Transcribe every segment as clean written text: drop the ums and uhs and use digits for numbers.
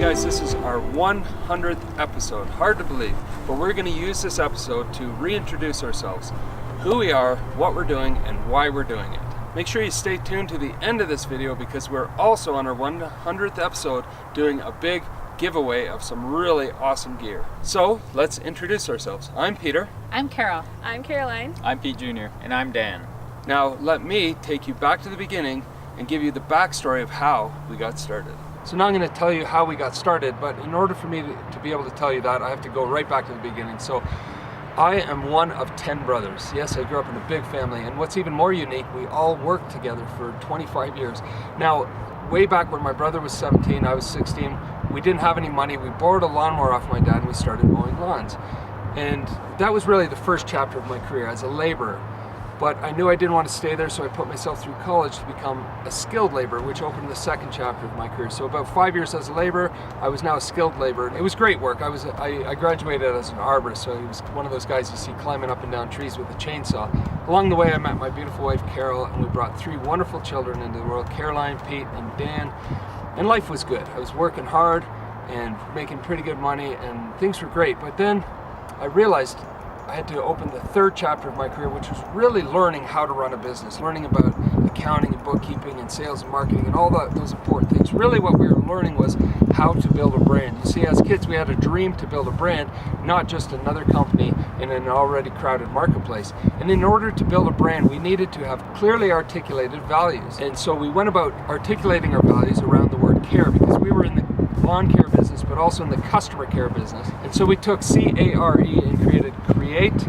guys, this is our 100th episode. Hard to believe, but we're going to use this episode to reintroduce ourselves, who we are, what we're doing, and why we're doing it. Make sure you stay tuned to the end of this video because we're also on our 100th episode doing a big giveaway of some really awesome gear. So let's introduce ourselves. I'm Peter. I'm Carol. I'm Caroline. I'm Pete Jr. And I'm Dan. Now let me take you back to the beginning and give you the backstory of how we got started. So now I'm going to tell you how we got started, but in order for me to be able to tell you that, I have to go right back to the beginning. So I am one of 10 brothers. Yes, I grew up in a big family, and what's even more unique, we all worked together for 25 years. Now, way back when my brother was 17, I was 16, we didn't have any money. We borrowed a lawnmower off my dad and we started mowing lawns. And that was really the first chapter of my career as a laborer. But I knew I didn't want to stay there, so I put myself through college to become a skilled laborer, which opened the second chapter of my career. So about 5 years as a laborer, I was now a skilled laborer. It was great work. I graduated as an arborist, so I was one of those guys you see climbing up and down trees with a chainsaw. Along the way, I met my beautiful wife, Carol, and we brought 3 wonderful children into the world, Caroline, Pete, and Dan. And life was good. I was working hard and making pretty good money, and things were great. But then I realized I had to open the third chapter of my career, which was really learning how to run a business, learning about accounting and bookkeeping and sales and marketing and all those important things. Really what we were learning was how to build a brand. You see, as kids, we had a dream to build a brand, not just another company in an already crowded marketplace. And in order to build a brand, we needed to have clearly articulated values. And so we went about articulating our values around the word care, because we were in the lawn care business, but also in the customer care business. And so we took CARE and create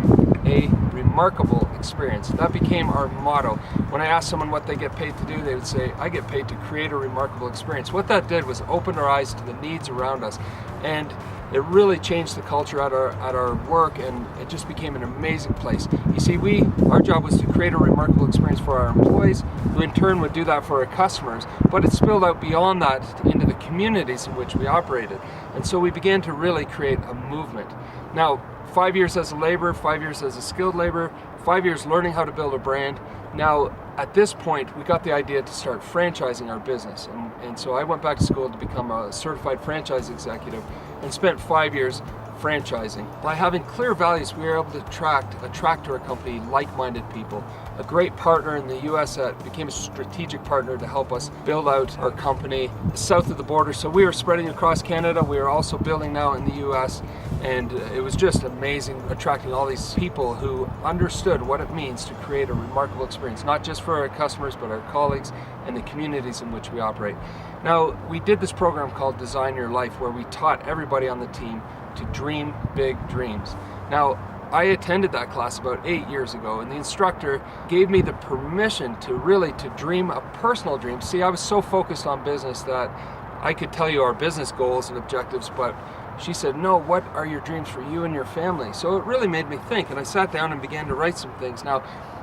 a remarkable experience. That became our motto. When I asked someone what they get paid to do, they would say, I get paid to create a remarkable experience. What that did was open our eyes to the needs around us. And it really changed the culture at our work, and it just became an amazing place. You see, our job was to create a remarkable experience for our employees, who in turn would do that for our customers, but it spilled out beyond that into the communities in which we operated. And so we began to really create a movement. Now, 5 years as a laborer, 5 years as a skilled laborer, 5 years learning how to build a brand. Now, at this point, we got the idea to start franchising our business. And so I went back to school to become a certified franchise executive and spent 5 years franchising. By having clear values, we were able to attract to our company like-minded people. A great partner in the US that became a strategic partner to help us build out our company south of the border. So we were spreading across Canada. We were also building now in the US. And it was just amazing attracting all these people who understood what it means to create a remarkable experience, not just for our customers, but our colleagues and the communities in which we operate. Now, we did this program called Design Your Life, where we taught everybody on the team to dream big dreams. Now, I attended that class about 8 years ago, and the instructor gave me the permission to dream a personal dream. See, I was so focused on business that I could tell you our business goals and objectives, but she said, no, what are your dreams for you and your family? So it really made me think, and I sat down and began to write some things. Now,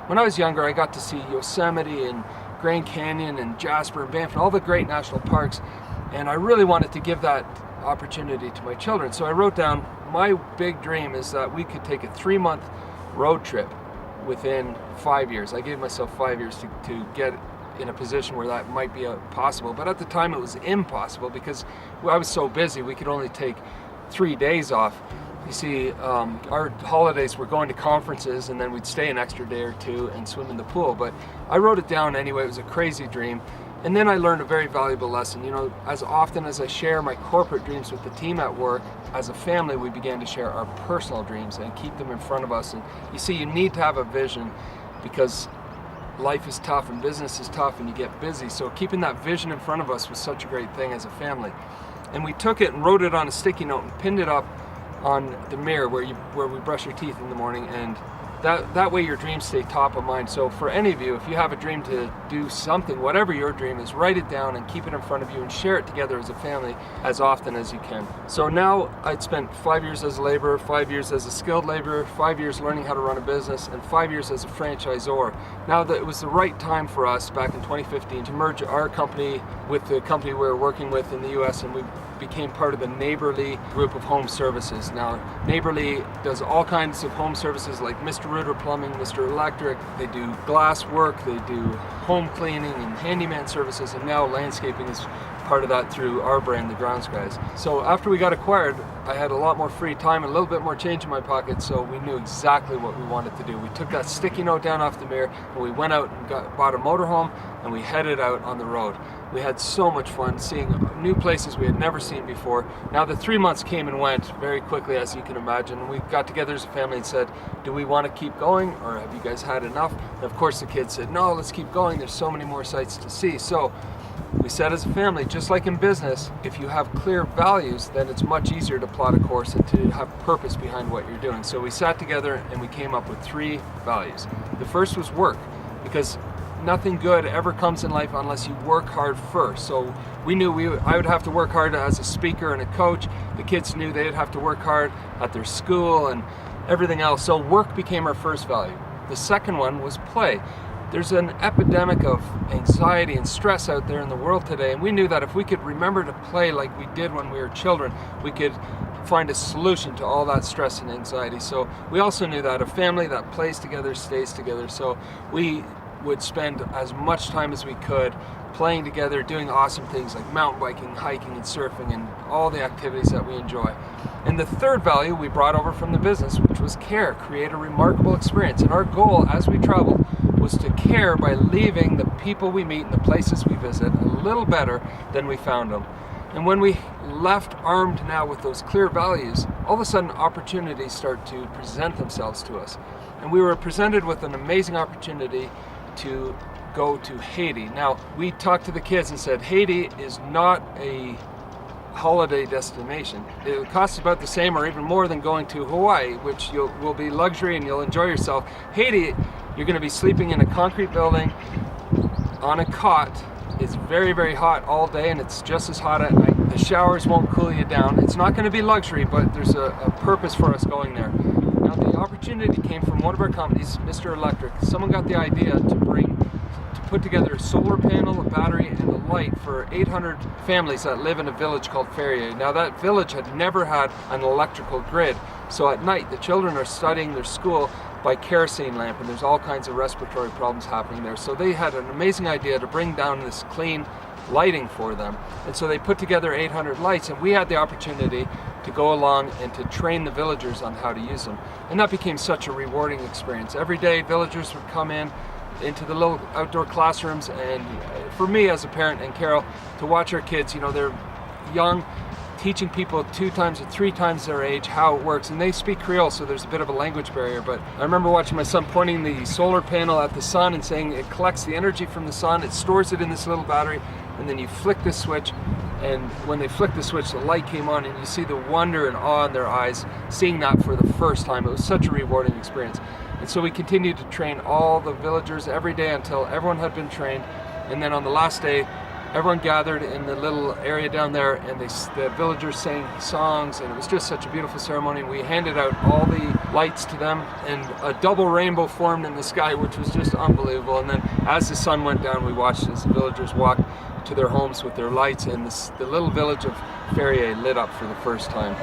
when I was younger, I got to see Yosemite and Grand Canyon and Jasper and Banff and all the great national parks, and I really wanted to give that opportunity to my children. So I wrote down, my big dream is that we could take a 3-month road trip within 5 years. I gave myself 5 years to get in a position where that might be possible, but at the time it was impossible because I was so busy. We could only take 3 days off. You see, our holidays were going to conferences, and then we'd stay an extra day or two and swim in the pool. But I wrote it down anyway. It was a crazy dream. And then I learned a very valuable lesson. You know, as often as I share my corporate dreams with the team at work, as a family, we began to share our personal dreams and keep them in front of us. And you see, you need to have a vision because life is tough and business is tough and you get busy. So keeping that vision in front of us was such a great thing as a family. And we took it and wrote it on a sticky note and pinned it up on the mirror where we brush your teeth in the morning, and that way your dreams stay top of mind. So for any of you, if you have a dream to do something, whatever your dream is, write it down and keep it in front of you and share it together as a family as often as you can. So now I'd spent 5 years as a laborer, 5 years as a skilled laborer, 5 years learning how to run a business, and 5 years as a franchisor. Now that it was the right time for us back in 2015 to merge our company with the company we were working with in the US, and we became part of the Neighborly group of home services. Now, Neighborly does all kinds of home services like Mr. Rooter Plumbing, Mr. Electric. They do glass work, they do home cleaning and handyman services, and now landscaping is part of that through our brand, the Grounds Guys. So after we got acquired, I had a lot more free time and a little bit more change in my pocket, so we knew exactly what we wanted to do. We took that sticky note down off the mirror and we went out and bought a motorhome and we headed out on the road. We had so much fun seeing new places we had never seen before. Now the 3 months came and went very quickly, as you can imagine. We got together as a family and said, do we want to keep going or have you guys had enough? And of course the kids said, no, let's keep going. There's so many more sights to see. So we said as a family, just like in business, if you have clear values, then it's much easier to plot a course and to have purpose behind what you're doing. So we sat together and we came up with 3 values. The first was work, because nothing good ever comes in life unless you work hard first. So we knew I would have to work hard as a speaker and a coach. The kids knew they'd have to work hard at their school and everything else. So work became our first value. The second one was play. There's an epidemic of anxiety and stress out there in the world today, and we knew that if we could remember to play like we did when we were children, we could find a solution to all that stress and anxiety. So we also knew that a family that plays together stays together. So we would spend as much time as we could playing together, doing awesome things like mountain biking, hiking, and surfing, and all the activities that we enjoy. And the third value we brought over from the business, which was care, create a remarkable experience. And our goal as we traveled was to care by leaving the people we meet and the places we visit a little better than we found them. And when we left armed now with those clear values, all of a sudden opportunities start to present themselves to us. And we were presented with an amazing opportunity to go to Haiti. Now, we talked to the kids and said, Haiti is not a holiday destination. It costs about the same or even more than going to Hawaii, which will be luxury and you'll enjoy yourself. Haiti, you're going to be sleeping in a concrete building on a cot. It's very, very hot all day and it's just as hot at night. The showers won't cool you down. It's not going to be luxury, but there's a purpose for us going there. Now, the opportunity came from one of our companies, Mr. Electric. Someone got the idea to put together a solar panel, a battery, and a light for 800 families that live in a village called Ferrier. Now, that village had never had an electrical grid. So at night, the children are studying their school by kerosene lamp, and there's all kinds of respiratory problems happening there. So they had an amazing idea to bring down this clean lighting for them. And so they put together 800 lights, and we had the opportunity to go along and to train the villagers on how to use them. And that became such a rewarding experience. Every day, villagers would come into the little outdoor classrooms, and for me as a parent and Carol, to watch our kids, they're young, teaching people 2 times or 3 times their age how it works, and they speak Creole, so there's a bit of a language barrier. But I remember watching my son pointing the solar panel at the sun and saying it collects the energy from the sun, it stores it in this little battery, and then you flick this switch, and when they flicked the switch, the light came on, and you see the wonder and awe in their eyes seeing that for the first time. It was such a rewarding experience. And so we continued to train all the villagers every day until everyone had been trained. And then on the last day, everyone gathered in the little area down there, and the villagers sang songs, and it was just such a beautiful ceremony. We handed out all the lights to them, and a double rainbow formed in the sky, which was just unbelievable. And then as the sun went down, we watched as the villagers walked to their homes with their lights, and the little village of Ferrier lit up for the first time.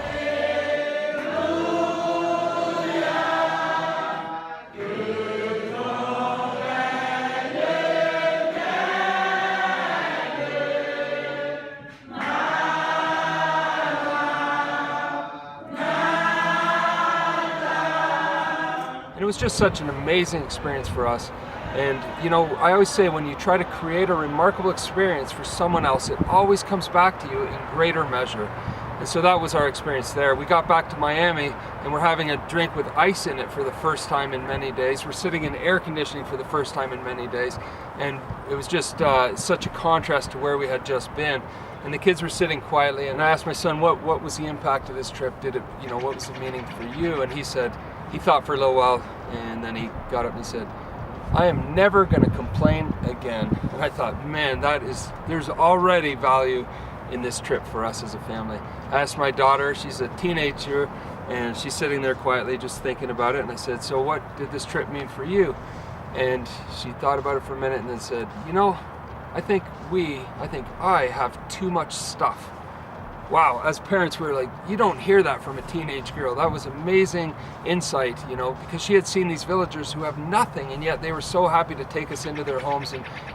It was just such an amazing experience for us. And I always say, when you try to create a remarkable experience for someone else, it always comes back to you in greater measure. And so that was our experience there. We got back to Miami and we're having a drink with ice in it for the first time in many days. We're sitting in air conditioning for the first time in many days. And it was just such a contrast to where we had just been. And the kids were sitting quietly, and I asked my son, what was the impact of this trip? Did it, what was the meaning for you? And he said, he thought for a little while, and then he got up and he said, I am never going to complain again. And I thought, man, there's already value in this trip for us as a family. I asked my daughter, she's a teenager, and she's sitting there quietly just thinking about it. And I said, so what did this trip mean for you? And she thought about it for a minute and then said, I think I have too much stuff. wow, as parents, we were like, you don't hear that from a teenage girl. That was amazing insight, you know, because she had seen these villagers who have nothing, and yet they were so happy to take us into their homes,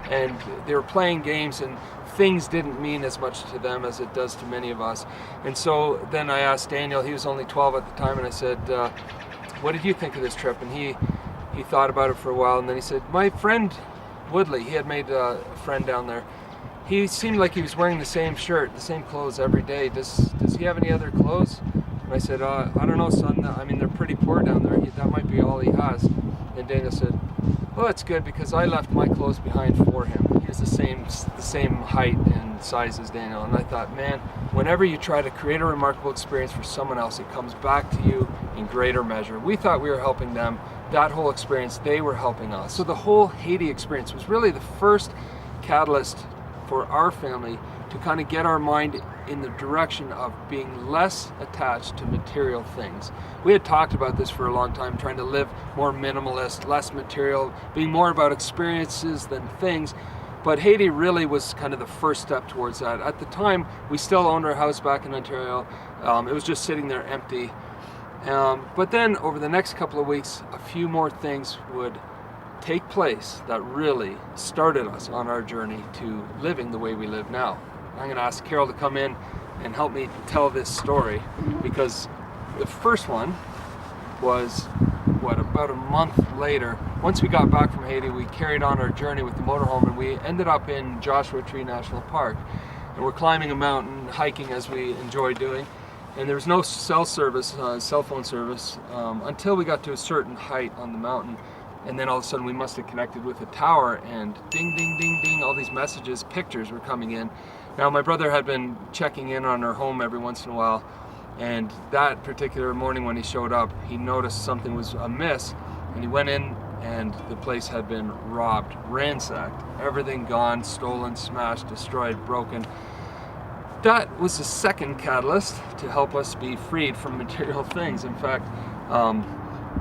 and they were playing games, and things didn't mean as much to them as it does to many of us. And so then I asked Daniel, he was only 12 at the time, and I said, what did you think of this trip? And he thought about it for a while, and then he said, my friend Woodley, he had made a friend down there. He seemed like he was wearing the same shirt, the same clothes every day. Does he have any other clothes? And I said, I don't know, son. I mean, they're pretty poor down there. That might be all he has. And Daniel said, well, that's good, because I left my clothes behind for him. He was the same height and size as Daniel. And I thought, man, whenever you try to create a remarkable experience for someone else, it comes back to you in greater measure. We thought we were helping them. That whole experience, they were helping us. So the whole Haiti experience was really the first catalyst for our family to kind of get our mind in the direction of being less attached to material things. We had talked about this for a long time, trying to live more minimalist, less material, being more about experiences than things. But Haiti really was kind of the first step towards that. At the time, we still owned our house back in Ontario. It was just sitting there empty. But then over the next couple of weeks, a few more things would take place that really started us on our journey to living the way we live now. I'm going to ask Carol to come in and help me tell this story, because the first one was, about a month later. Once we got back from Haiti, we carried on our journey with the motorhome, and we ended up in Joshua Tree National Park. And we're climbing a mountain, hiking as we enjoy doing. And there was no cell phone service, until we got to a certain height on the mountain. And then all of a sudden we must have connected with a tower, and ding, ding, ding, ding, all these messages, pictures were coming in. Now my brother had been checking in on our home every once in a while, and that particular morning when he showed up, he noticed something was amiss, and he went in, and the place had been robbed, ransacked, everything gone, stolen, smashed, destroyed, broken. That was the second catalyst to help us be freed from material things. In fact,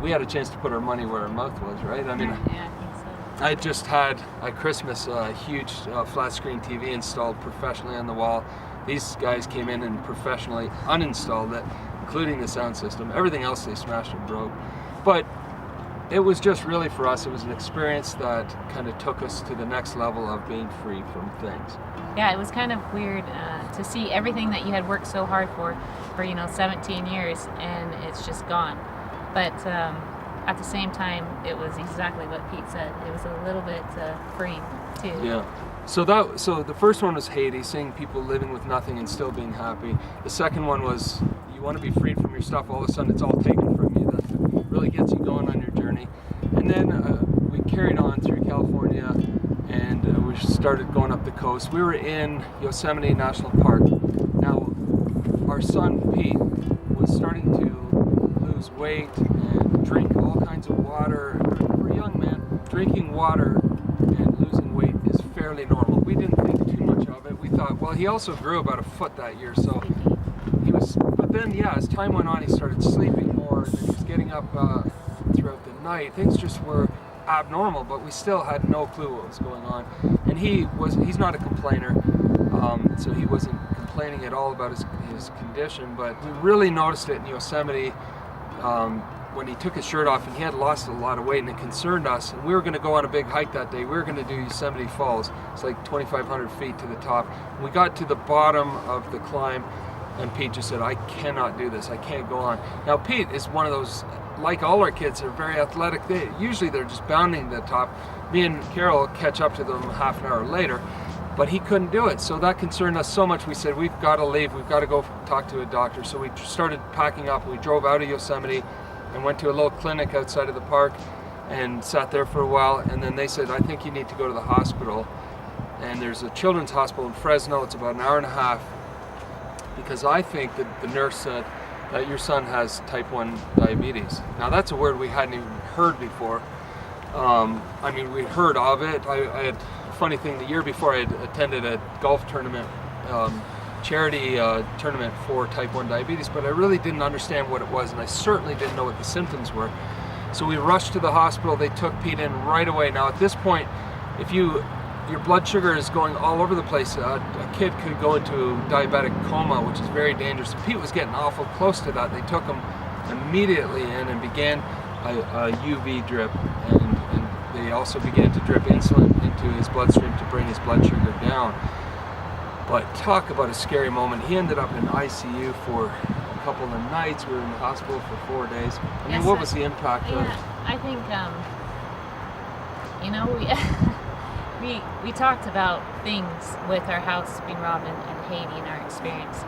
we had a chance to put our money where our mouth was, right? I mean, yeah, I think so. I just had at Christmas a huge flat screen TV installed professionally on the wall. These guys came in and professionally uninstalled it, including the sound system. Everything else they smashed and broke. But it was just really, for us, it was an experience that kind of took us to the next level of being free from things. Yeah, it was kind of weird to see everything that you had worked so hard for 17 years, and it's just gone. But at the same time, it was exactly what Pete said. It was a little bit freeing too. Yeah. So the first one was Haiti, seeing people living with nothing and still being happy. The second one was, you want to be freed from your stuff. All of a sudden, it's all taken from you. That really gets you going on your journey. And then we carried on through California, and we started going up the coast. We were in Yosemite National Park. Now, our son Pete was starting to lose weight and drink all kinds of water. For a young man, drinking water and losing weight is fairly normal. We didn't think too much of it. We thought, well, he also grew about a foot that year, so he was. But then, yeah, as time went on, he started sleeping more, and he was getting up throughout the night. Things just were abnormal, but we still had no clue what was going on. And he's not a complainer, so he wasn't complaining at all about his condition, but we really noticed it in Yosemite when he took his shirt off, and he had lost a lot of weight, and it concerned us. And we were going to go on a big hike that day. We were going to do Yosemite Falls. It's like 2,500 feet to the top. And we got to the bottom of the climb, and Pete just said, I cannot do this. I can't go on. Now, Pete is one of those, like all our kids, are very athletic. Usually they're just bounding to the top. Me and Carol catch up to them half an hour later, but he couldn't do it. So that concerned us so much. We said, we've got to leave. We've got to go talk to a doctor. So we started packing up. We drove out of Yosemite and went to a little clinic outside of the park and sat there for a while. And then they said, I think you need to go to the hospital. And there's a children's hospital in Fresno. It's about an hour and a half, because I think that the nurse said that your son has type 1 diabetes. Now that's a word we hadn't even heard before. I mean, we'd heard of it. I had a funny thing, the year before I had attended a golf tournament, charity tournament for type 1 diabetes, but I really didn't understand what it was, and I certainly didn't know what the symptoms were. So we rushed to the hospital. They took Pete in right away. Now at this point, if you your blood sugar is going all over the place. A kid could go into diabetic coma, which is very dangerous. Pete was getting awful close to that. They took him immediately in and began a UV drip, and they also began to drip insulin into his bloodstream to bring his blood sugar down. But talk about a scary moment. He ended up in ICU for a couple of nights. We were in the hospital for 4 days. I mean, what was the impact of it? I think, you know, we talked about things with our house being robbed and Haiti and our experience.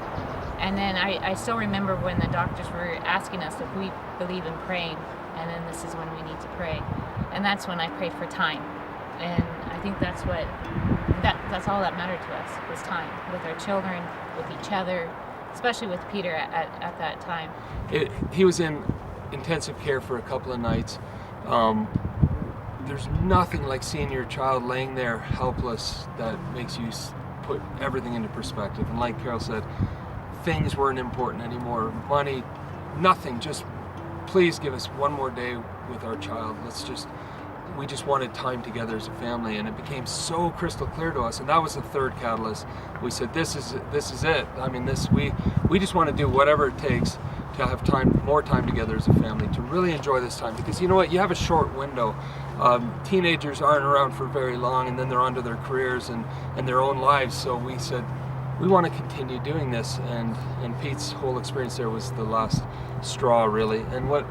And then I still remember when the doctors were asking us if we believe in praying, and then this is when we need to pray. And that's when I prayed for time. And I think that's all that mattered to us, was time with our children, with each other, especially with Peter at that time. He was in intensive care for a couple of nights. There's nothing like seeing your child laying there helpless that makes you put everything into perspective. And like Carol said, things weren't important anymore. Money, nothing. Just please give us one more day with our child. We just wanted time together as a family, and it became so crystal clear to us. And that was the third catalyst. We said, this is it. I mean, we just want to do whatever it takes to have more time together as a family, to really enjoy this time. Because you know what, you have a short window. Teenagers aren't around for very long, and then they're onto their careers and their own lives. So we said, we want to continue doing this, and Pete's whole experience there was the last straw, really. And what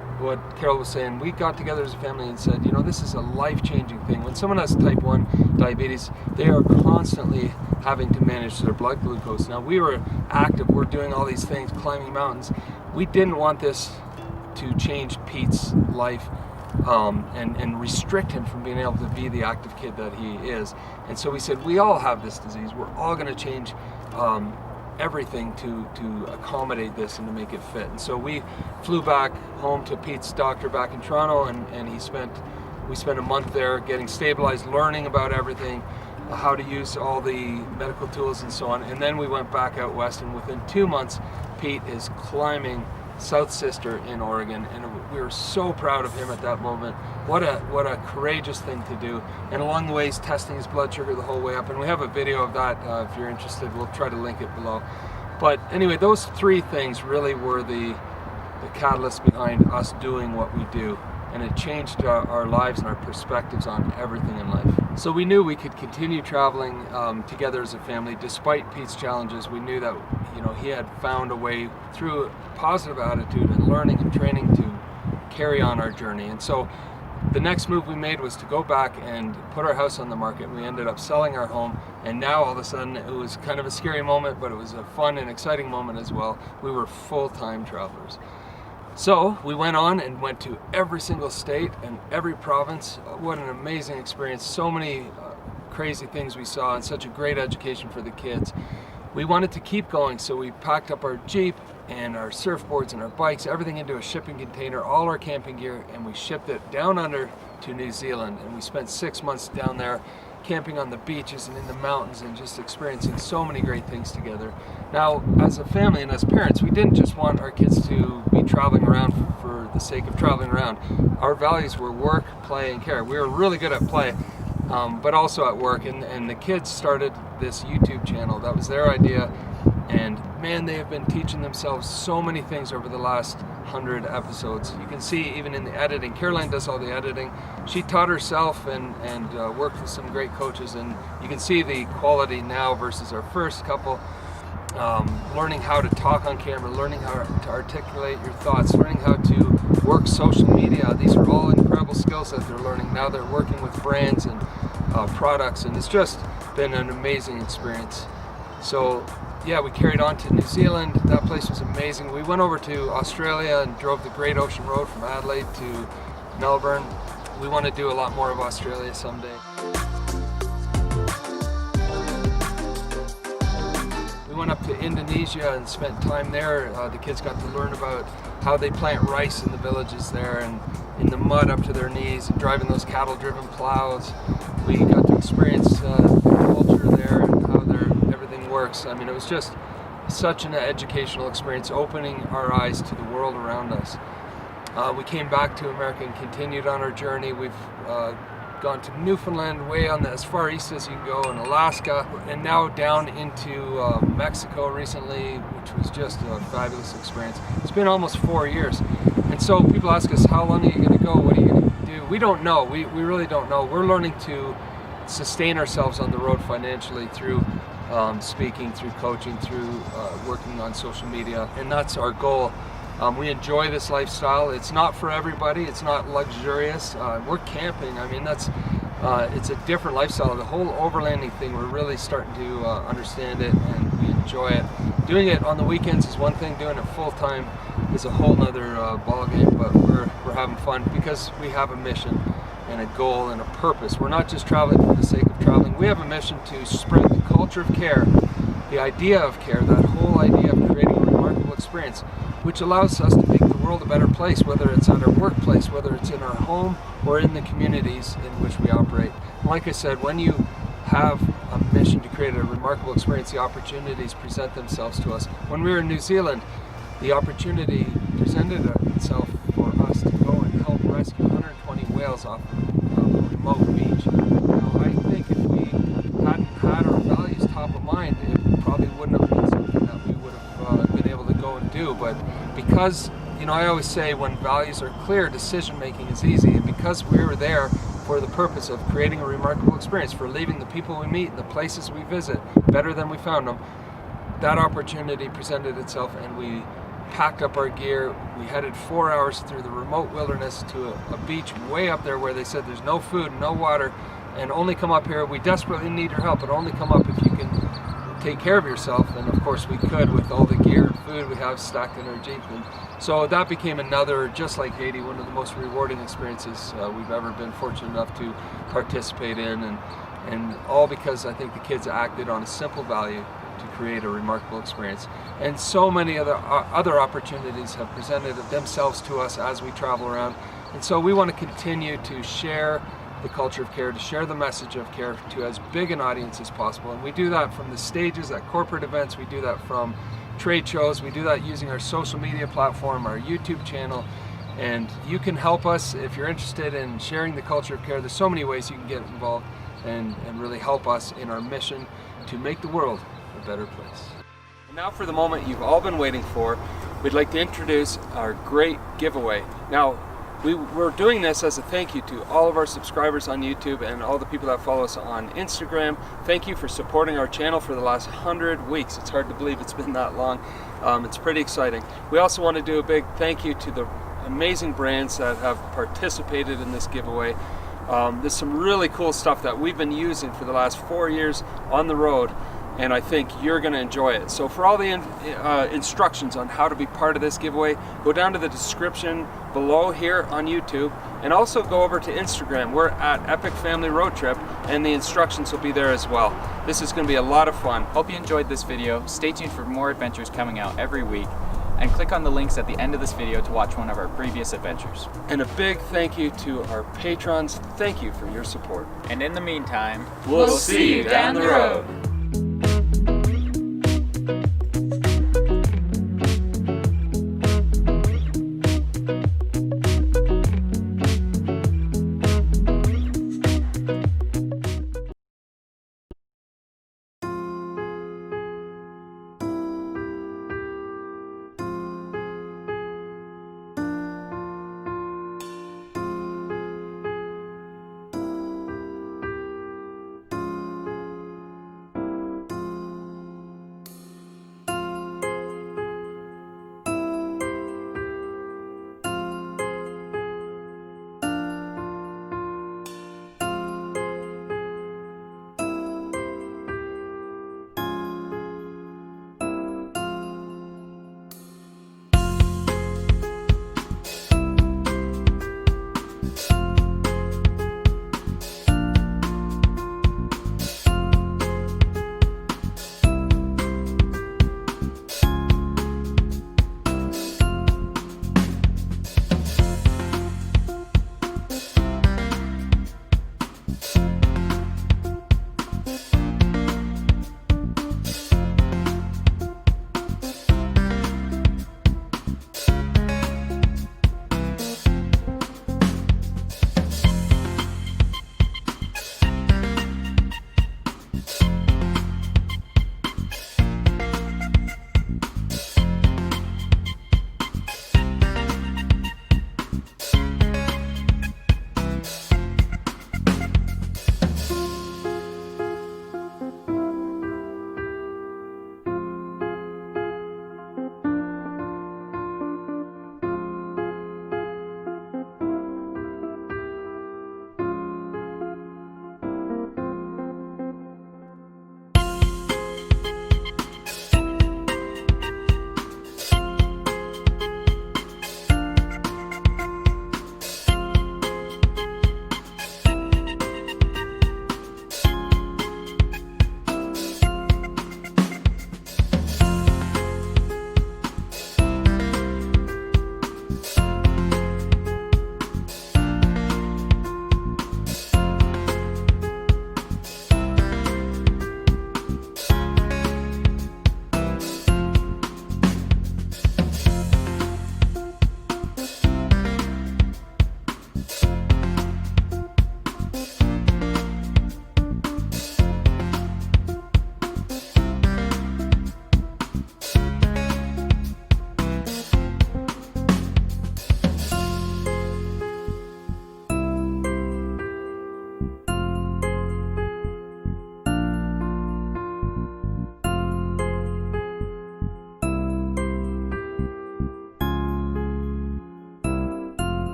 Carol was saying, we got together as a family and said, you know, this is a life-changing thing. When someone has type 1 diabetes, they are constantly having to manage their blood glucose. Now, we were active, we're doing all these things, climbing mountains. We didn't want this to change Pete's life and restrict him from being able to be the active kid that he is. And so we said, we all have this disease. We're all going to change everything to accommodate this and to make it fit. And so we flew back home to Pete's doctor back in Toronto, and we spent a month there getting stabilized, learning about everything, how to use all the medical tools and so on. And then we went back out west, and within 2 months, Pete is climbing South Sister in Oregon, and we were so proud of him at that moment. What a courageous thing to do. And along the way, he's testing his blood sugar the whole way up, and we have a video of that. If you're interested, we'll try to link it below. But anyway, those 3 things really were the catalyst behind us doing what we do, and it changed our lives and our perspectives on everything in life. So we knew we could continue traveling together as a family despite Pete's challenges. We knew that, you know, he had found a way through a positive attitude and learning and training to carry on our journey. And so the next move we made was to go back and put our house on the market. We ended up selling our home, and now all of a sudden, it was kind of a scary moment, but it was a fun and exciting moment as well. We were full-time travelers. So we went on and went to every single state and every province. What an amazing experience. So many crazy things we saw, and such a great education for the kids. We wanted to keep going, so we packed up our Jeep and our surfboards and our bikes, everything into a shipping container, all our camping gear, and we shipped it down under to New Zealand. And we spent 6 months down there camping on the beaches and in the mountains and just experiencing so many great things together. Now, as a family and as parents, we didn't just want our kids to be traveling around for the sake of traveling around. Our values were work, play, and care. We were really good at play, but also at work. And the kids started this YouTube channel. That was their idea. And man, they have been teaching themselves so many things over the last 100 episodes. You can see even in the editing, Caroline does all the editing. She taught herself and worked with some great coaches, and you can see the quality now versus our first couple. Learning how to talk on camera, learning how to articulate your thoughts, learning how to work social media. These are all incredible skills that they're learning. Now they're working with brands and products, and it's just been an amazing experience. So yeah, we carried on to New Zealand. That place was amazing. We went over to Australia and drove the Great Ocean Road from Adelaide to Melbourne. We want to do a lot more of Australia someday. We went up to Indonesia and spent time there. The kids got to learn about how they plant rice in the villages there, and in the mud up to their knees, and driving those cattle-driven plows. We got to experience the culture there and how everything works. I mean, it was just such an educational experience, opening our eyes to the world around us. We came back to America and continued on our journey. We've gone to Newfoundland, way on as far east as you can go in Alaska, and now down into Mexico recently, which was just a fabulous experience. It's been almost 4 years. And so people ask us, how long are you going to go? What are you going to do? We don't know. We really don't know. We're learning to sustain ourselves on the road financially through speaking, through coaching, through working on social media, and that's our goal. We enjoy this lifestyle. It's not for everybody. It's not luxurious. We're camping. I mean, it's a different lifestyle. The whole overlanding thing, we're really starting to understand it, and we enjoy it. Doing it on the weekends is one thing. Doing it full time is a whole nother ball game. But we're having fun because we have a mission and a goal and a purpose. We're not just traveling for the sake of traveling. We have a mission to spread the culture of care, the idea of care, that whole idea of creating a remarkable experience, which allows us to make the world a better place, whether it's at our workplace, whether it's in our home, or in the communities in which we operate. Like I said, when you have a mission to create a remarkable experience, the opportunities present themselves to us. When we were in New Zealand, the opportunity presented itself for us to go and help rescue 120 whales off a remote beach. Now, I think if we hadn't had our values top of mind, it probably wouldn't have been something that we would have been able to go and do. But because, I always say when values are clear, decision making is easy. And because we were there for the purpose of creating a remarkable experience, for leaving the people we meet and the places we visit better than we found them, that opportunity presented itself, and we packed up our gear. We headed 4 hours through the remote wilderness to a beach way up there where they said there's no food, no water, and only come up here. We desperately need your help, but only come up if you can take care of yourself. And of course we could, with all the gear and food we have stacked in our Jeep. And so that became another, just like Haiti, one of the most rewarding experiences we've ever been fortunate enough to participate in, and all because I think the kids acted on a simple value to create a remarkable experience. And so many other opportunities have presented themselves to us as we travel around. And so we want to continue to share the culture of care, to share the message of care to as big an audience as possible. And we do that from the stages at corporate events, we do that from trade shows, we do that using our social media platform, our YouTube channel. And you can help us if you're interested in sharing the culture of care. There's so many ways you can get involved and really help us in our mission to make the world a better place. Now for the moment you've all been waiting for, we'd like to introduce our great giveaway. Now, we're doing this as a thank you to all of our subscribers on YouTube and all the people that follow us on Instagram. Thank you for supporting our channel for the last 100 weeks. It's hard to believe it's been that long. It's pretty exciting. We also want to do a big thank you to the amazing brands that have participated in this giveaway. There's some really cool stuff that we've been using for the last 4 years on the road, and I think you're going to enjoy it. So for all the instructions on how to be part of this giveaway, go down to the description below here on YouTube, and also go over to Instagram. We're at Epic Family Road Trip, and the instructions will be there as well. This is going to be a lot of fun. Hope you enjoyed this video. Stay tuned for more adventures coming out every week, and click on the links at the end of this video to watch one of our previous adventures. And a big thank you to our patrons. Thank you for your support. And in the meantime, We'll see you down the road.